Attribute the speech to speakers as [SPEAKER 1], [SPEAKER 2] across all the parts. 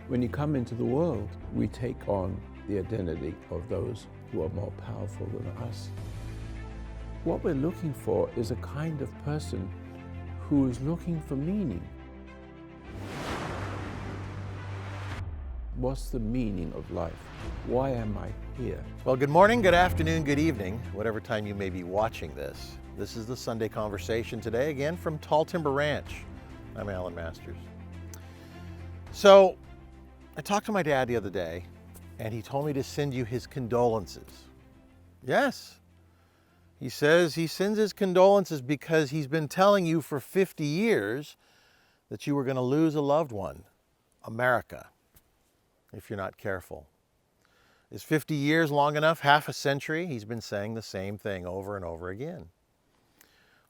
[SPEAKER 1] When you come into the world, we take on the identity of those who are more powerful than us. What we're looking for is a kind of person who is looking for meaning. What's the meaning of life? Why am I here?
[SPEAKER 2] Well, good morning, good afternoon, good evening, whatever time you may be watching this. This is the Sunday Conversation today, again from Tall Timber Ranch. I'm Alan Masters. So, I talked to my dad the other day, and he told me to send you his condolences. Yes. He says he sends his condolences because he's been telling you for 50 years that you were going to lose a loved one, America, if you're not careful. Is 50 years long enough? Half a century? He's been saying the same thing over and over again.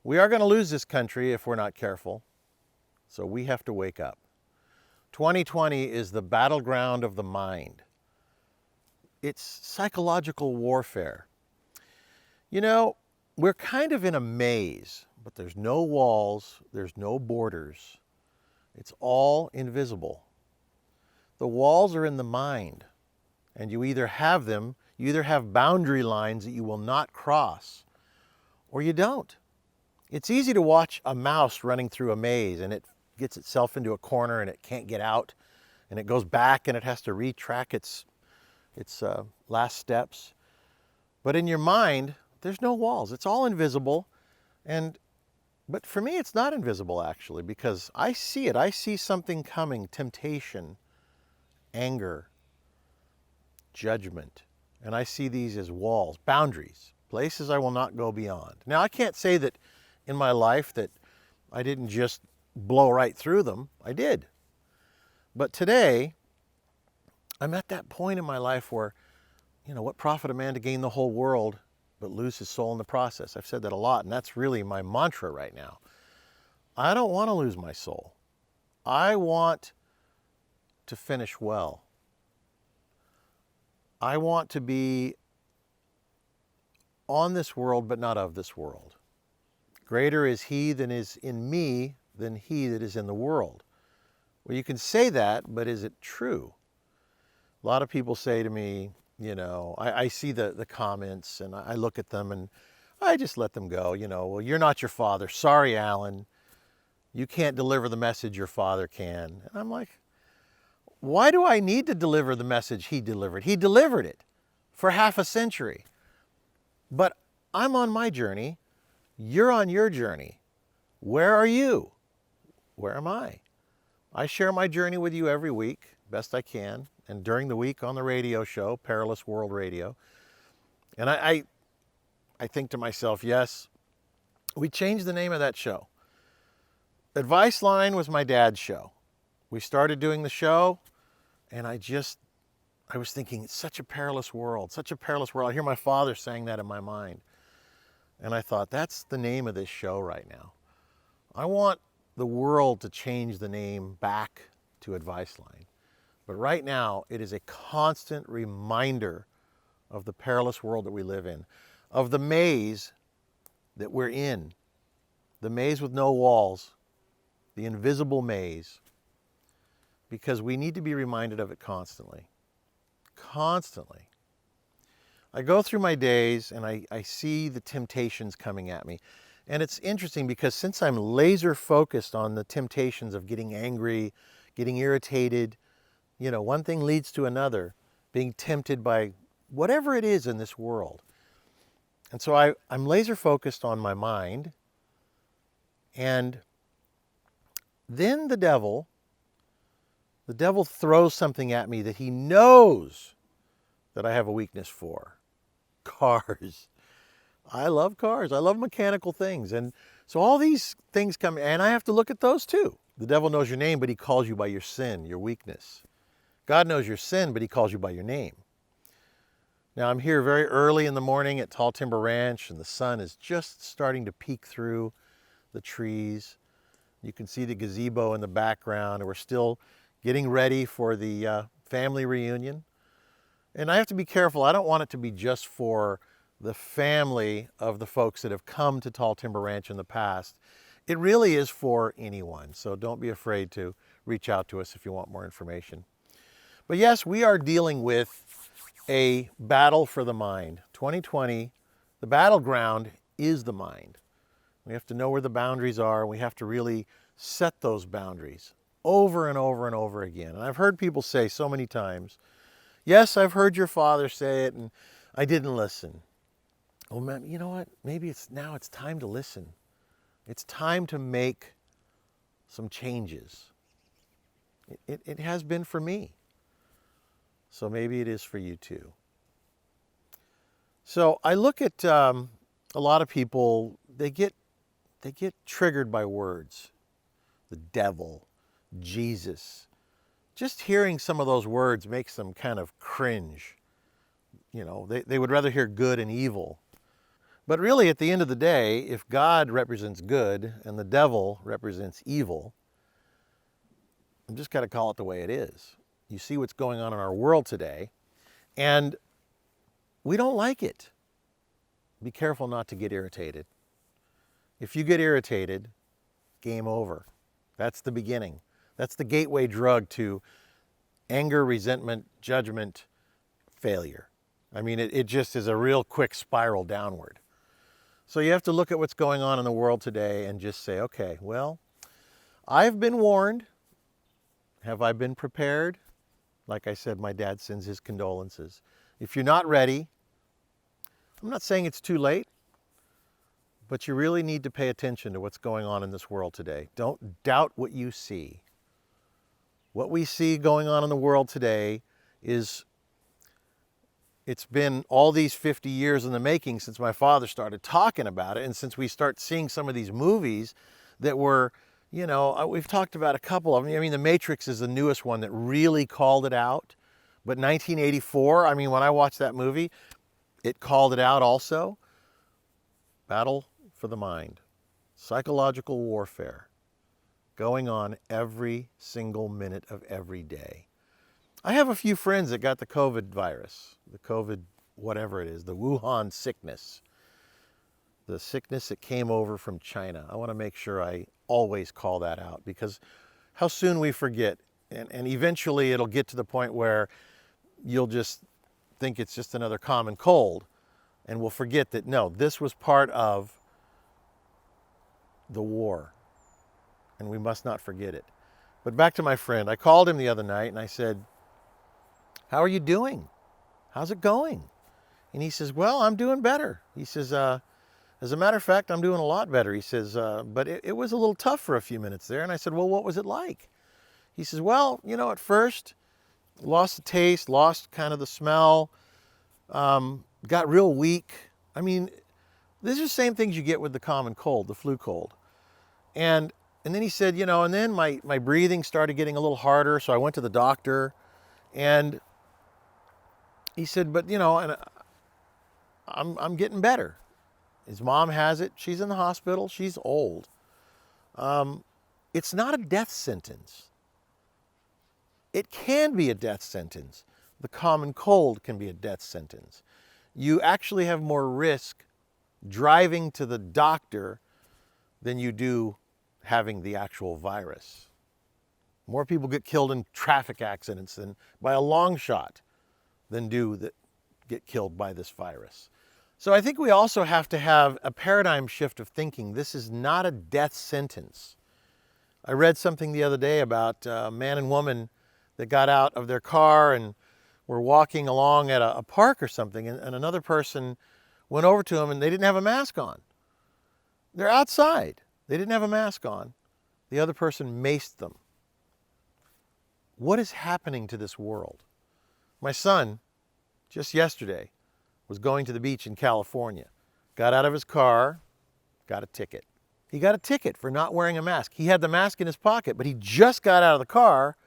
[SPEAKER 2] We are going to lose this country if we're not careful, so we have to wake up. 2020 is the battleground of the mind. It's psychological warfare. You know, we're kind of in a maze, but there's no walls, there's no borders. It's all invisible. The walls are in the mind, and you either have them, you either have boundary lines that you will not cross, or you don't. It's easy to watch a mouse running through a maze, and it gets itself into a corner and it can't get out, and it goes back and it has to retrack its last steps. But in your mind, there's no walls. It's all invisible. But for me, it's not invisible, actually, because I see it. I see something coming, temptation, anger, judgment. And I see these as walls, boundaries, places I will not go beyond. Now, I can't say that in my life that I didn't just blow right through them. I did. But today, I'm at that point in my life where, what profit a man to gain the whole world but lose his soul in the process? I've said that a lot, and that's really my mantra right now. I don't want to lose my soul. I want to finish well. I want to be on this world but not of this world. Greater is he that is in me than he that is in the world. Well, you can say that, but is it true? A lot of people say to me, I see the comments and I look at them and I just let them go. Well, you're not your father. Sorry, Alan. You can't deliver the message your father can. And I'm like, why do I need to deliver the message he delivered? He delivered it for half a century. But I'm on my journey. You're on your journey. Where are you? Where am I? I share my journey with you every week, best I can, and during the week on the radio show, Perilous World Radio. And I think to myself, yes, we changed the name of that show. Advice Line was my dad's show. We started doing the show, and I was thinking, it's such a perilous world, such a perilous world. I hear my father saying that in my mind. And I thought, that's the name of this show right now. I want the world to change the name back to Advice Line. But right now, it is a constant reminder of the perilous world that we live in, of the maze that we're in, the maze with no walls, the invisible maze, because we need to be reminded of it constantly. Constantly. I go through my days and I see the temptations coming at me. And it's interesting because since I'm laser focused on the temptations of getting angry, getting irritated, one thing leads to another, being tempted by whatever it is in this world. And so I'm laser focused on my mind. And then the devil throws something at me that he knows that I have a weakness for. Cars. I love cars. I love mechanical things. And so all these things come, and I have to look at those too. The devil knows your name, but he calls you by your sin, your weakness. God knows your sin, but he calls you by your name. Now, I'm here very early in the morning at Tall Timber Ranch, and the sun is just starting to peek through the trees. You can see the gazebo in the background, and we're still getting ready for the family reunion. And I have to be careful. I don't want it to be just for the family of the folks that have come to Tall Timber Ranch in the past. It really is for anyone, so don't be afraid to reach out to us if you want more information. But yes, we are dealing with a battle for the mind. 2020, the battleground is the mind. We have to know where the boundaries are. We have to really set those boundaries over and over and over again. And I've heard people say so many times, yes, I've heard your father say it and I didn't listen. Well, man, you know what? Maybe it's time to listen. It's time to make some changes. It has been for me. So maybe it is for you too. So I look at a lot of people, they get triggered by words. The devil, Jesus. Just hearing some of those words makes them kind of cringe. You know, they would rather hear good and evil. But really, at the end of the day, if God represents good and the devil represents evil, I'm just got to call it the way it is. You see what's going on in our world today, and we don't like it. Be careful not to get irritated. If you get irritated, game over. That's the beginning. That's the gateway drug to anger, resentment, judgment, failure. I mean, it just is a real quick spiral downward. So you have to look at what's going on in the world today and just say, okay, well, I've been warned. Have I been prepared? Like I said, my dad sends his condolences. If you're not ready, I'm not saying it's too late, but you really need to pay attention to what's going on in this world today. Don't doubt what you see. What we see going on in the world today is, it's been all these 50 years in the making since my father started talking about it, and since we start seeing some of these movies that were, you know, we've talked about a couple of them. I mean, The Matrix is the newest one that really called it out. But 1984, I mean, when I watched that movie, it called it out also. Battle for the mind. Psychological warfare going on every single minute of every day. I have a few friends that got the COVID virus, the COVID whatever it is, the Wuhan sickness, the sickness that came over from China. I want to make sure I always call that out, because how soon we forget, and eventually it'll get to the point where you'll just think it's just another common cold, and we'll forget that, no, this was part of the war, and we must not forget it. But back to my friend, I called him the other night and I said, how are you doing? How's it going? And he says, well, I'm doing better. He says, as a matter of fact, I'm doing a lot better. He says, but it was a little tough for a few minutes there. And I said, well, what was it like? He says, well, you know, at first, lost the taste, lost kind of the smell, got real weak. I mean, these are the same things you get with the common cold, the flu cold. And then he said, you know, and then my breathing started getting a little harder, so I went to the doctor. And he said, but, you know, and I'm getting better. His mom has it. She's in the hospital. She's old. It's not a death sentence. It can be a death sentence. The common cold can be a death sentence. You actually have more risk driving to the doctor than you do having the actual virus. More people get killed in traffic accidents than by a long shot than do that get killed by this virus. So I think we also have to have a paradigm shift of thinking. This is not a death sentence. I read something the other day about a man and woman that got out of their car and were walking along at a park or something, and another person went over to them and they didn't have a mask on. They're outside. They didn't have a mask on. The other person maced them. What is happening to this world? My son, just yesterday, was going to the beach in California, got out of his car, got a ticket. He got a ticket for not wearing a mask. He had the mask in his pocket, but he just got out of the car.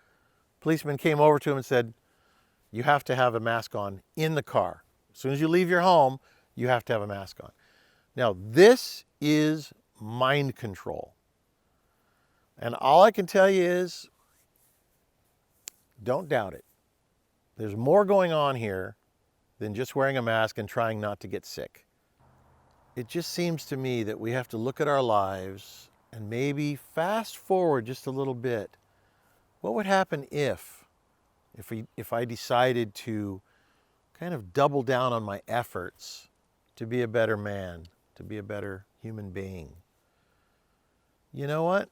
[SPEAKER 2] Policeman came over to him and said, you have to have a mask on in the car. As soon as you leave your home, you have to have a mask on. Now, this is mind control. And all I can tell you is, don't doubt it. There's more going on here than just wearing a mask and trying not to get sick. It just seems to me that we have to look at our lives and maybe fast forward just a little bit. What would happen if if I decided to kind of double down on my efforts to be a better man, to be a better human being. You know what?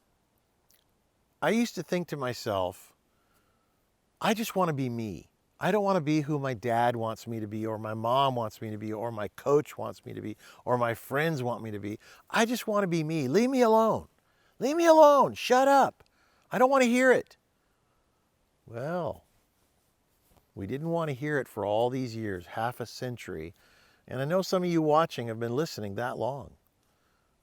[SPEAKER 2] I used to think to myself, I just want to be me. I don't want to be who my dad wants me to be, or my mom wants me to be, or my coach wants me to be, or my friends want me to be. I just want to be me. Leave me alone. Leave me alone. Shut up. I don't want to hear it. Well, we didn't want to hear it for all these years, half a century. And I know some of you watching have been listening that long.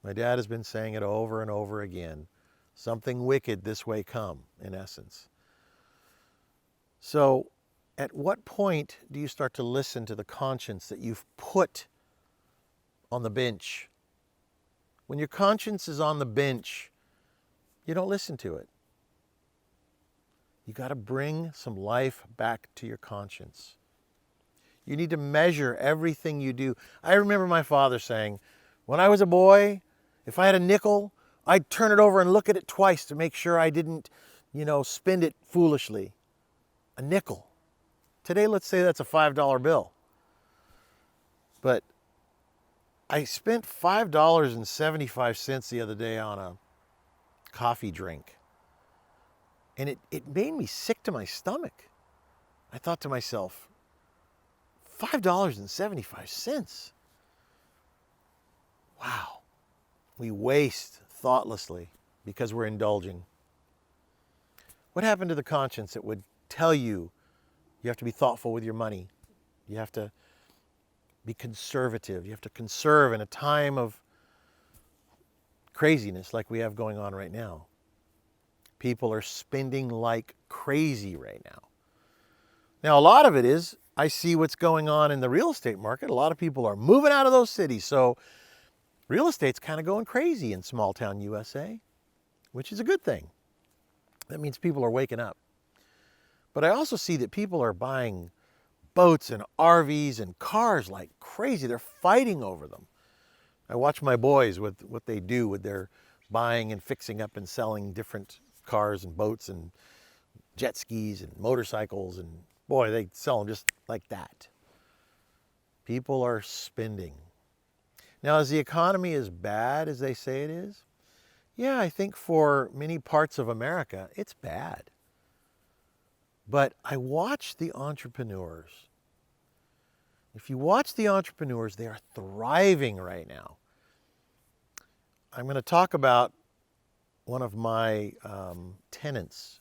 [SPEAKER 2] My dad has been saying it over and over again. Something wicked this way come, in essence. So, at what point do you start to listen to the conscience that you've put on the bench? When your conscience is on the bench, you don't listen to it. You got to bring some life back to your conscience. You need to measure everything you do. I remember my father saying, when I was a boy, if I had a nickel, I'd turn it over and look at it twice to make sure I didn't, spend it foolishly. A nickel. Today, let's say that's a $5 bill. But I spent $5.75 the other day on a coffee drink. And it made me sick to my stomach. I thought to myself, $5.75. Wow. We waste thoughtlessly because we're indulging. What happened to the conscience that would tell you you have to be thoughtful with your money? You have to be conservative. You have to conserve in a time of craziness like we have going on right now. People are spending like crazy right now. Now, a lot of it is, I see what's going on in the real estate market. A lot of people are moving out of those cities. So real estate's kind of going crazy in small town USA, which is a good thing. That means people are waking up. But I also see that people are buying boats and RVs and cars like crazy. They're fighting over them. I watch my boys with what they do with their buying and fixing up and selling different cars and boats and jet skis and motorcycles, and boy, they sell them just like that. People are spending. Now, is the economy as bad as they say it is? Yeah, I think for many parts of America, it's bad. But I watch the entrepreneurs. If you watch the entrepreneurs, they are thriving right now. I'm going to talk about one of my tenants.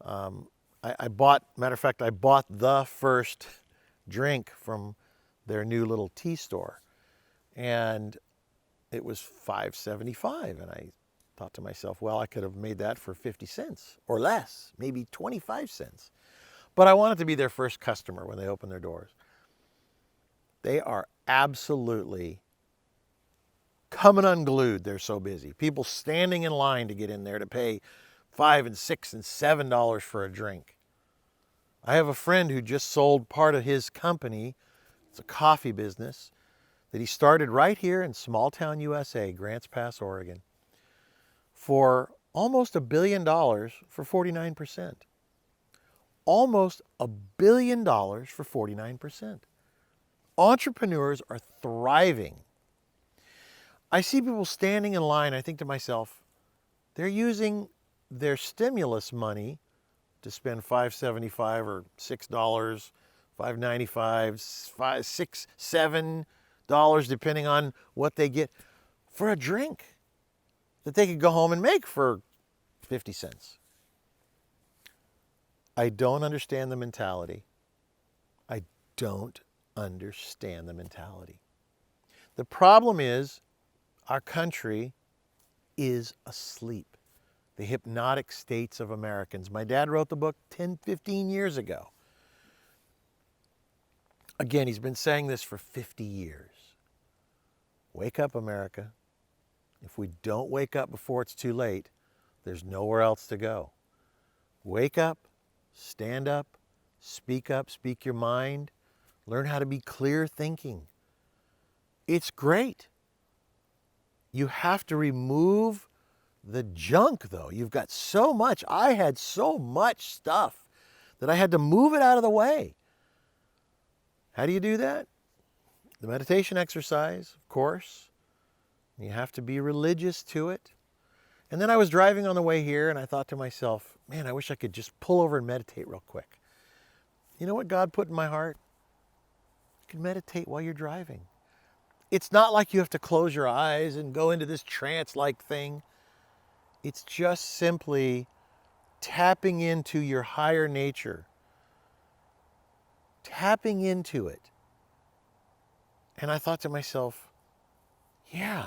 [SPEAKER 2] I bought the first drink from their new little tea store. And it was $5.75. And I thought to myself, well, I could have made that for 50 cents or less, maybe 25 cents. But I wanted to be their first customer when they open their doors. They are absolutely coming unglued. They're so busy. People standing in line to get in there to pay $5 and $6 and $7 for a drink. I have a friend who just sold part of his company. It's a coffee business that he started right here in small town USA, Grants Pass, Oregon, for almost $1 billion for 49%. Almost $1 billion for 49%. Entrepreneurs are thriving. I see people standing in line. I think to myself, they're using their stimulus money to spend $5.75 or $6, $5.95, $6, $7, depending on what they get, for a drink that they could go home and make for 50 cents. I don't understand the mentality. I don't understand the mentality. The problem is our country is asleep. The hypnotic states of Americans. My dad wrote the book 10, 15 years ago. Again, he's been saying this for 50 years. Wake up, America. If we don't wake up before it's too late, there's nowhere else to go. Wake up, stand up, speak your mind, learn how to be clear thinking. It's great. You have to remove the junk, though. You've got so much. I had so much stuff that I had to move it out of the way. How do you do that? The meditation exercise, of course. You have to be religious to it. And then I was driving on the way here and I thought to myself, man, I wish I could just pull over and meditate real quick. You know what God put in my heart? You can meditate while you're driving. It's not like you have to close your eyes and go into this trance-like thing. It's just simply tapping into your higher nature. Tapping into it. And I thought to myself, yeah,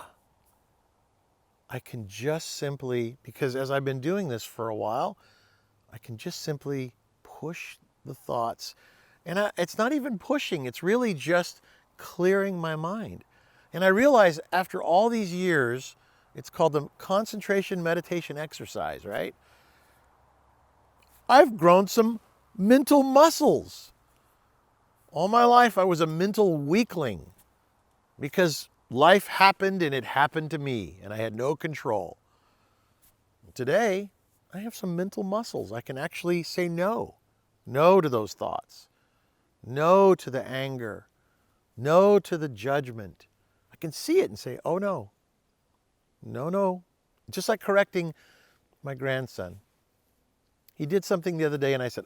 [SPEAKER 2] I can just simply, because as I've been doing this for a while, I can just simply push the thoughts. And it's not even pushing, it's really just clearing my mind. And I realize after all these years, it's called the concentration meditation exercise, right? I've grown some mental muscles. All my life I was a mental weakling because life happened and it happened to me and I had no control. Today, I have some mental muscles. I can actually say no. No to those thoughts. No to the anger. No to the judgment. I can see it and say, oh no. No, no. Just like correcting my grandson. He did something the other day and I said,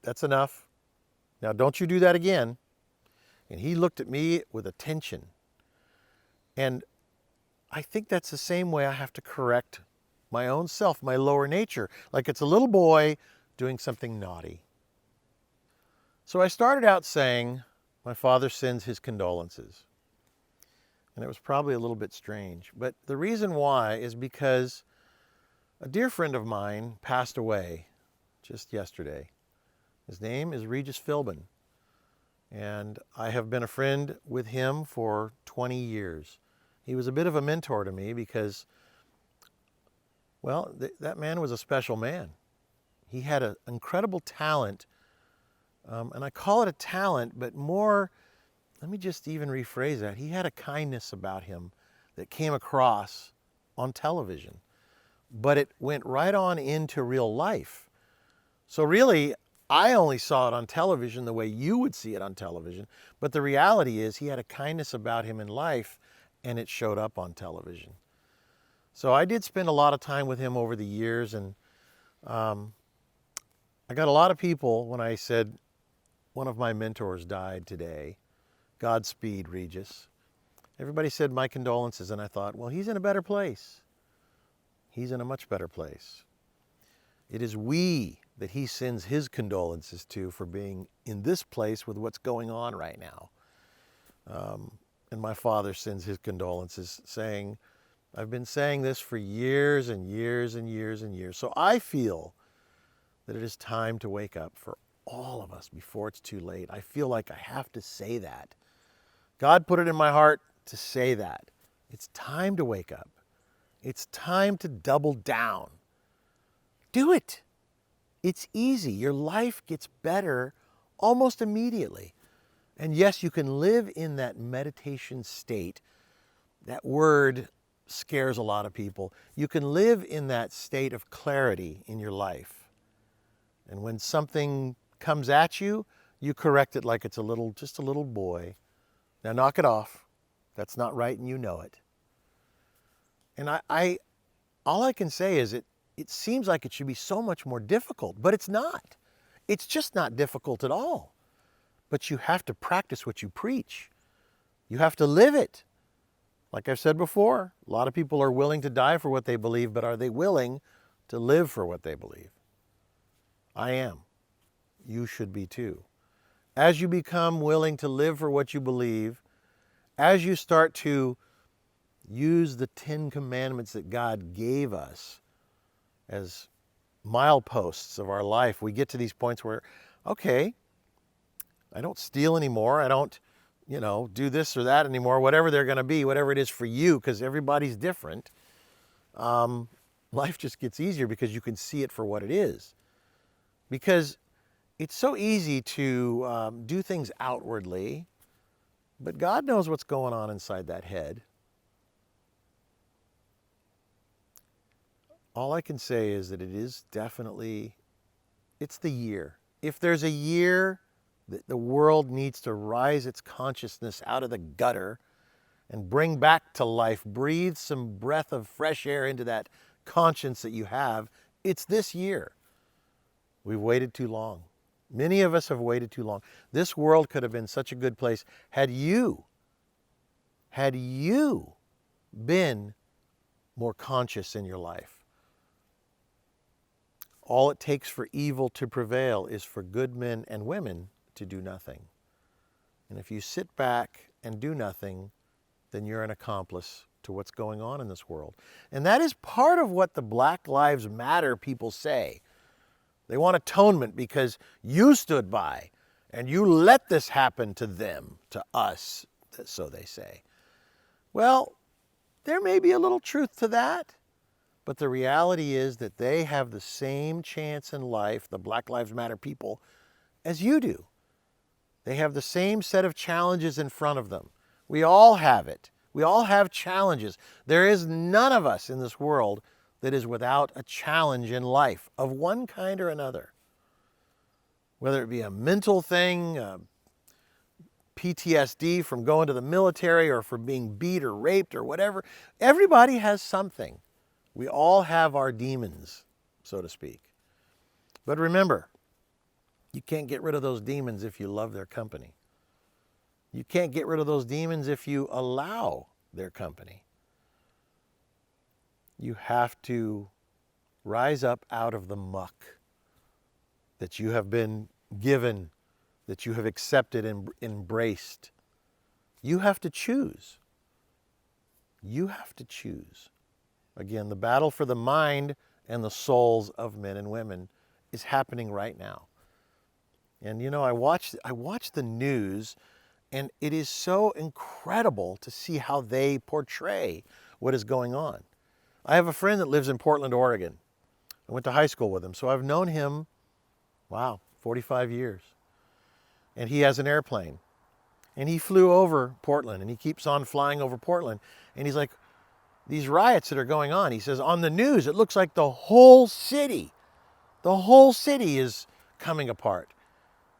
[SPEAKER 2] that's enough. Now don't you do that again. And he looked at me with attention. And I think that's the same way I have to correct my own self, my lower nature, like it's a little boy doing something naughty. So I started out saying, my father sends his condolences. And it was probably a little bit strange. But the reason why is because a dear friend of mine passed away just yesterday. His name is Regis Philbin. And I have been a friend with him for 20 years. He was a bit of a mentor to me because, well, that man was a special man. He had an incredible talent, and I call it a talent, but more, let me just even rephrase that. He had a kindness about him that came across on television, but it went right on into real life. So really, I only saw it on television the way you would see it on television, but the reality is he had a kindness about him in life, and it showed up on television. So I did spend a lot of time with him over the years, and I got a lot of people when I said one of my mentors died today. Godspeed, Regis. Everybody said my condolences, and I thought, well, he's in a better place. He's in a much better place. It is we that he sends his condolences to for being in this place with what's going on right now. And my father sends his condolences saying, I've been saying this for years and years and years and years. So I feel that it is time to wake up for all of us before it's too late. I feel like I have to say that. God put it in my heart to say that. It's time to wake up. It's time to double down. Do it. It's easy. Your life gets better almost immediately. And yes, you can live in that meditation state. That word scares a lot of people. You can live in that state of clarity in your life. And when something comes at you, you correct it like it's just a little boy. Now knock it off. That's not right and you know it. And all I can say is it seems like it should be so much more difficult, but it's not. It's just not difficult at all. But you have to practice what you preach. You have to live it. Like I've said before, a lot of people are willing to die for what they believe, but are they willing to live for what they believe? I am. You should be too. As you become willing to live for what you believe, as you start to use the 10 commandments that God gave us as mileposts of our life, we get to these points where, okay, I don't steal anymore. I don't, do this or that anymore, whatever they're going to be, whatever it is for you, because everybody's different. Life just gets easier because you can see it for what it is. Because it's so easy to do things outwardly, but God knows what's going on inside that head. All I can say is that it is definitely, it's the year. if there's a year that the world needs to rise its consciousness out of the gutter and bring back to life, breathe some breath of fresh air into that conscience that you have, it's this year. We've waited too long. Many of us have waited too long. This world could have been such a good place had you been more conscious in your life. All it takes for evil to prevail is for good men and women to do nothing. And if you sit back and do nothing, then you're an accomplice to what's going on in this world. And that is part of what the Black Lives Matter people say. They want atonement because you stood by and you let this happen to them, to us, so they say. Well, there may be a little truth to that, but the reality is that they have the same chance in life, the Black Lives Matter people, as you do. They have the same set of challenges in front of them. We all have it. We all have challenges. There is none of us in this world that is without a challenge in life of one kind or another. Whether it be a mental thing, PTSD from going to the military or from being beat or raped or whatever, everybody has something. We all have our demons, so to speak. But remember, you can't get rid of those demons if you love their company. You can't get rid of those demons if you allow their company. You have to rise up out of the muck that you have been given, that you have accepted and embraced. You have to choose. You have to choose. Again, the battle for the mind and the souls of men and women is happening right now. And you know, I watch the news, and it is so incredible to see how they portray what is going on. I have a friend that lives in Portland, Oregon. I went to high school with him, so I've known him, 45 years. And he has an airplane. And he flew over Portland, and he keeps on flying over Portland. And he's like, these riots that are going on, he says, on the news, it looks like the whole city is coming apart.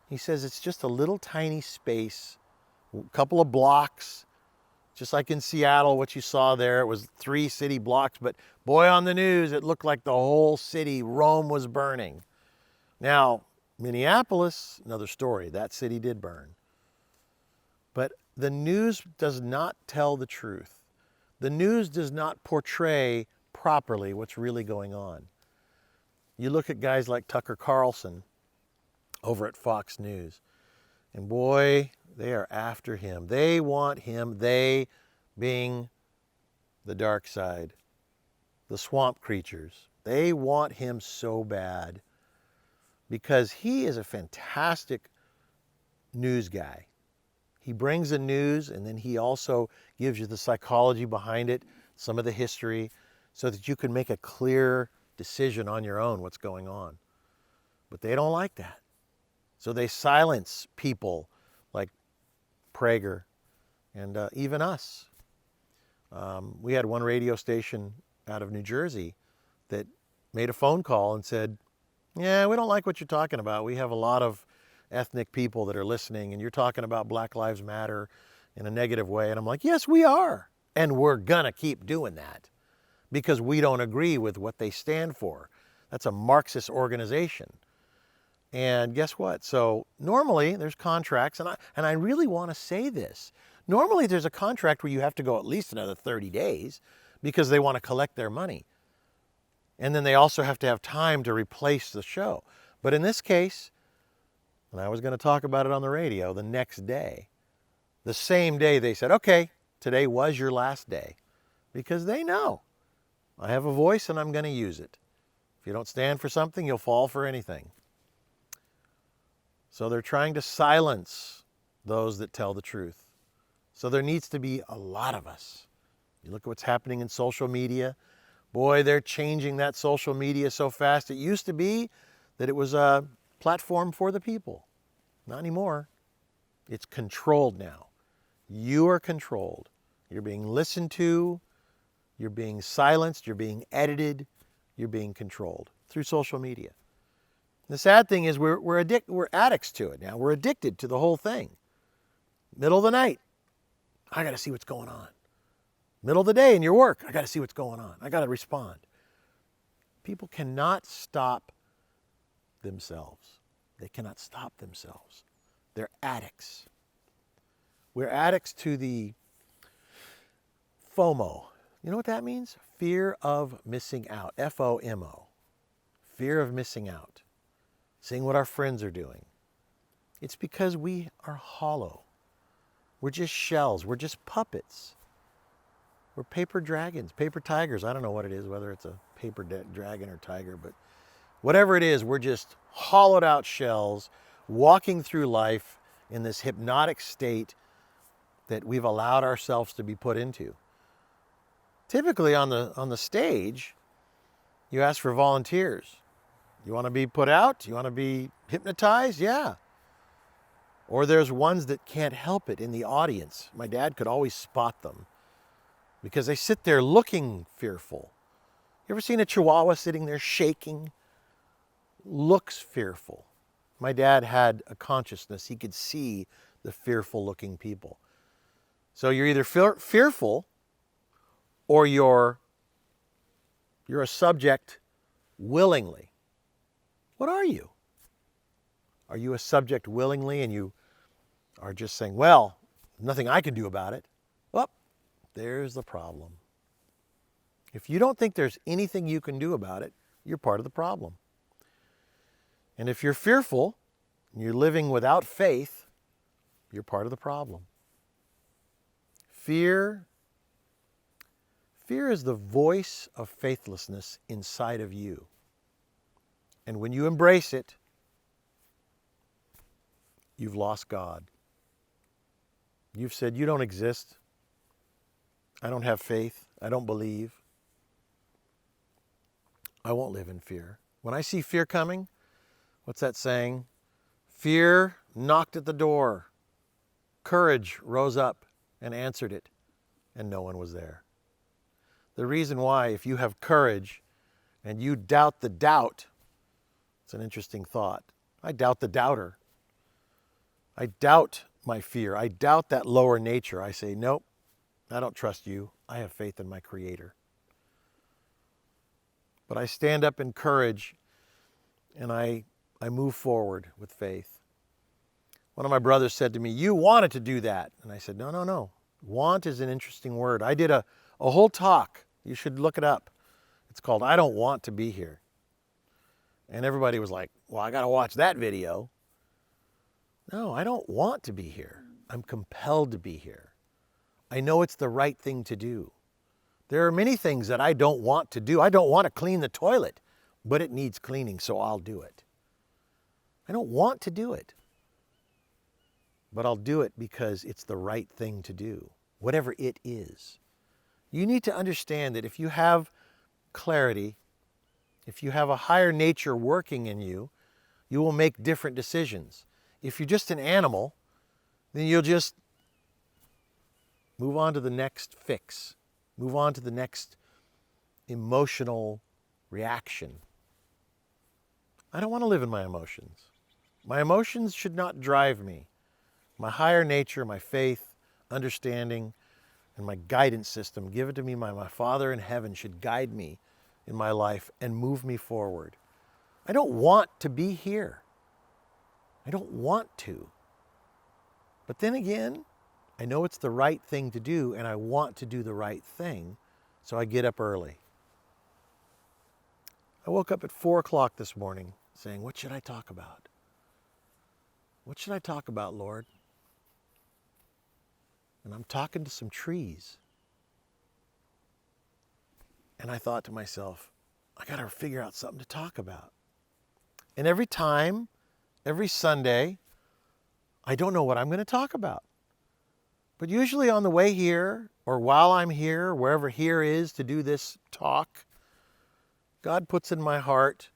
[SPEAKER 2] He says it's just a little tiny space, a couple of blocks, just like in Seattle, what you saw there, it was 3 city blocks, but boy, on the news, it looked like the whole city, Rome was burning. Now, Minneapolis, another story, that city did burn. But the news does not tell the truth. The news does not portray properly what's really going on. You look at guys like Tucker Carlson over at Fox News, and boy, they are after him. They want him, they being the dark side, the swamp creatures. They want him so bad because he is a fantastic news guy. He brings the news, and then he also gives you the psychology behind it, some of the history, so that you can make a clear decision on your own what's going on. But they don't like that. So they silence people like Prager and even us. We had one radio station out of New Jersey that made a phone call and said, yeah, we don't like what you're talking about. We have a lot of ethnic people that are listening, and you're talking about Black Lives Matter in a negative way. And I'm like, yes, we are. And we're going to keep doing that because we don't agree with what they stand for. That's a Marxist organization. And guess what? So normally there's contracts, and I really want to say this. Normally there's a contract where you have to go at least another 30 days because they want to collect their money. And then they also have to have time to replace the show. But in this case, and I was going to talk about it on the radio the next day, the same day they said, okay, today was your last day, because they know I have a voice and I'm going to use it. If you don't stand for something, you'll fall for anything. So they're trying to silence those that tell the truth. So there needs to be a lot of us. You look at what's happening in social media. Boy, they're changing that social media so fast. It used to be that it was a platform for the people. Not anymore. It's controlled now. You are controlled. You're being listened to. You're being silenced. You're being edited. You're being controlled through social media. The sad thing is we're addicts to it now. We're addicted to the whole thing. Middle of the night, I got to see what's going on. Middle of the day in your work, I got to see what's going on. I got to respond. People cannot stop themselves. They cannot stop themselves. They're addicts. We're addicts to the FOMO. You know what that means? Fear of missing out. FOMO. Fear of missing out. Seeing what our friends are doing. It's because we are hollow. We're just shells. We're just puppets. We're paper dragons, paper tigers. I don't know what it is, whether it's a paper dragon or tiger, but whatever it is, we're just hollowed out shells walking through life in this hypnotic state that we've allowed ourselves to be put into. Typically on the stage, you ask for volunteers. You want to be put out? You want to be hypnotized? Yeah. Or there's ones that can't help it in the audience. My dad could always spot them because they sit there looking fearful. You ever seen a Chihuahua sitting there shaking? Looks fearful. My dad had a consciousness. He could see the fearful looking people. So you're either fearful or you're a subject willingly. What are you? Are you a subject willingly and you are just saying, well, nothing I can do about it? Well, there's the problem. If you don't think there's anything you can do about it, you're part of the problem. And if you're fearful and you're living without faith, you're part of the problem. Fear is the voice of faithlessness inside of you. And when you embrace it, you've lost God. You've said, you don't exist. I don't have faith. I don't believe. I won't live in fear. When I see fear coming, what's that saying? Fear knocked at the door. Courage rose up and answered it, and no one was there. The reason why, if you have courage and you doubt the doubt, it's an interesting thought. I doubt the doubter. I doubt my fear. I doubt that lower nature. I say, nope, I don't trust you. I have faith in my Creator. But I stand up in courage and I move forward with faith. One of my brothers said to me, you wanted to do that. And I said, no. Want is an interesting word. I did a whole talk. You should look it up. It's called I Don't Want to Be Here. And everybody was like, well, I got to watch that video. No, I don't want to be here. I'm compelled to be here. I know it's the right thing to do. There are many things that I don't want to do. I don't want to clean the toilet, but it needs cleaning, so I'll do it. I don't want to do it, but I'll do it because it's the right thing to do, whatever it is. You need to understand that if you have clarity, if you have a higher nature working in you, you will make different decisions. If you're just an animal, then you'll just move on to the next fix. Move on to the next emotional reaction. I don't want to live in my emotions. My emotions should not drive me. My higher nature, my faith, understanding, and my guidance system given to me by my Father in heaven should guide me in my life and move me forward. I don't want to be here. I don't want to. But then again, I know it's the right thing to do, and I want to do the right thing, so I get up early. I woke up at 4 o'clock this morning saying, what should I talk about? What should I talk about, Lord? And I'm talking to some trees. And I thought to myself, I got to figure out something to talk about. And every time, every Sunday, I don't know what I'm going to talk about. But usually on the way here, or while I'm here, wherever here is to do this talk, God puts in my heart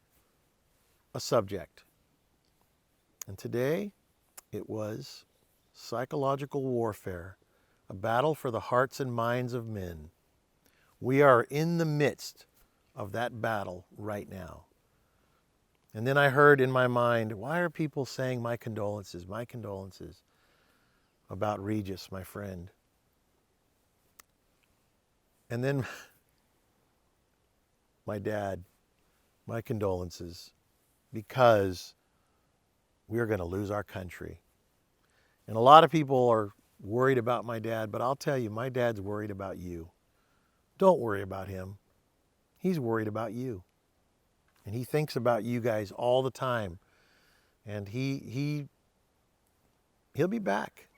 [SPEAKER 2] a subject. And today, it was psychological warfare, a battle for the hearts and minds of men. We are in the midst of that battle right now. And then I heard in my mind, why are people saying my condolences about Regis, my friend? And then my dad, my condolences, because we're going to lose our country. And a lot of people are worried about my dad, but I'll tell you, my dad's worried about you. Don't worry about him. He's worried about you. And he thinks about you guys all the time. And he'll be back.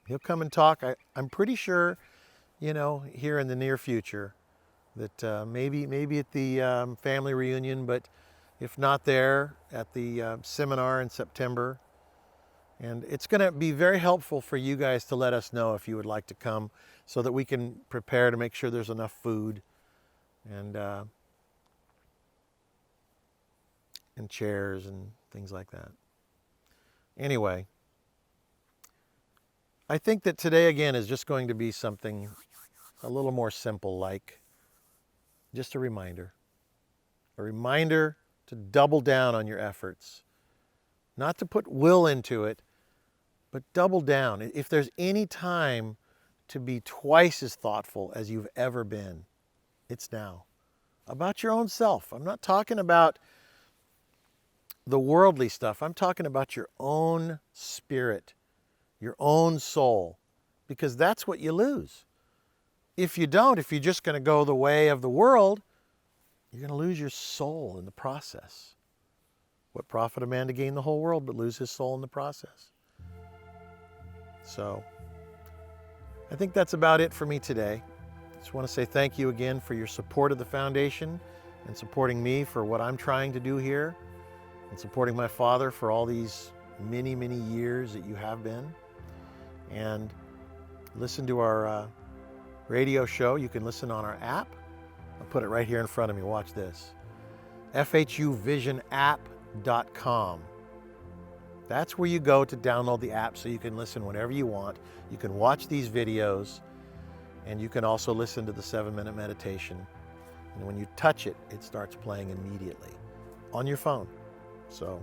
[SPEAKER 2] He'll come and talk. I'm pretty sure, here in the near future, that maybe at the family reunion, but if not there, at the seminar in September. And it's going to be very helpful for you guys to let us know if you would like to come, so that we can prepare to make sure there's enough food and chairs and things like that. Anyway, I think that today again is just going to be something a little more simple, like just a reminder to double down on your efforts, not to put will into it, but double down. If there's any time to be twice as thoughtful as you've ever been, it's now. About your own self. I'm not talking about the worldly stuff. I'm talking about your own spirit, your own soul, because that's what you lose. If you don't, if you're just going to go the way of the world, you're going to lose your soul in the process. What profit a man to gain the whole world but lose his soul in the process? So, I think that's about it for me today. Just want to say thank you again for your support of the foundation and supporting me for what I'm trying to do here, and supporting my father for all these many, many years that you have been. And listen to our radio show. You can listen on our app. I'll put it right here in front of me. Watch this. FHUvisionapp.com. That's where you go to download the app so you can listen whenever you want. You can watch these videos, and you can also listen to the 7-minute meditation. And when you touch it, it starts playing immediately on your phone. So,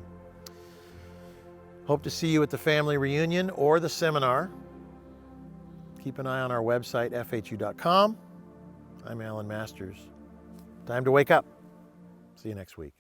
[SPEAKER 2] hope to see you at the family reunion or the seminar. Keep an eye on our website, FHU.com. I'm Alan Masters. Time to wake up. See you next week.